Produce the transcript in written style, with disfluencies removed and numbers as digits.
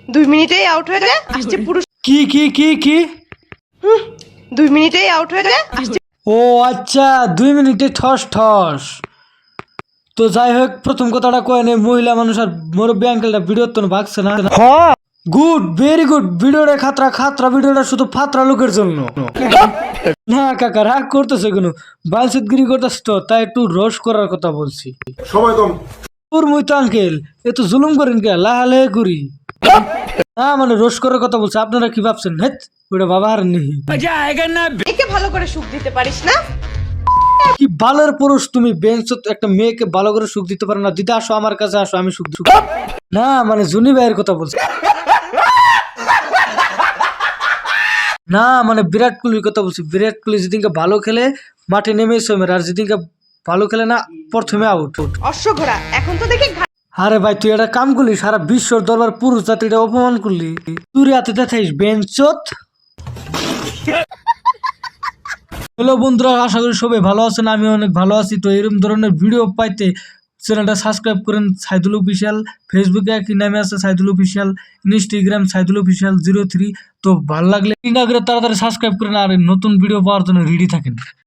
2 মিনিটেই আউট হয়ে যায়, আসছে পুরুষ। কি কি কি কি 2 মিনিটেই আউট হয়ে যায়, আসছে। ও আচ্ছা 2 মিনিটে ঠস ঠস। তো যাই হোক, প্রথম কথাটা কয়ে নেই, মহিলা মানুষ আর মুরব্বী আঙ্কেলটা ভিডিও তো ভাগছে না। Good, very good. ভিডিওটা খাতরা খাতরা, ভিডিওটা শুধু ফাতরা লোকের জন্য। না কাকা, রাগ করতেছে কেন? বালসিতগিরি করতেছে তো, তাই একটু রস করার কথা বলছি। সময় কম। তোর মুই তো আঙ্কেল এত জুলুম করেন কে? লাহালে করি না, মানে রোজ করার কথা বলছে। আপনারা কি ভাবছেন? হেৎ, ওটা বাবা আর নেই। একে ভালো করে সুখ দিতে পারিস না? কি বালের পুরুষ তুমি? বেঞ্চ একটা মেয়েকে ভালো করে সুখ দিতে পারে না? দিদা আসো আমার কাছে, আসো, আমি সুখ দিব। না মানে জুনি ভাইয়ের কথা বলছি না, মানে বিরাট কোহলির কথা বলছি। বিরাট কোহলি যেদিনকে ভালো খেলে মাঠে নেমে সমের, আর যেদিনকে ভালো খেলে না প্রথমে আউট। অশ্বঘোড়া এখন তো দেখি আরে ভাই, তুই একটা কাম করলি, সারা বিশ্বর দরবার পুরুষ জাতিটা অপমান করলি। তুই রাতে দেখাইস বেঞ্চত। হ্যালো বন্ধুরা, আশা করি সবাই ভালো আছেন, আমি অনেক ভালো আছি। তো এরকম ধরনের ভিডিও পাইতে চ্যানেলটা সাবস্ক্রাইব করেন, সাইদুল অফিসিয়াল। ফেসবুকে একই নামে আছে, Saidul official. Instagram Saidul official 03। তো ভালো লাগলে তাড়াতাড়ি সাবস্ক্রাইব করেন আর নতুন ভিডিও পাওয়ার জন্য রেডি থাকেন।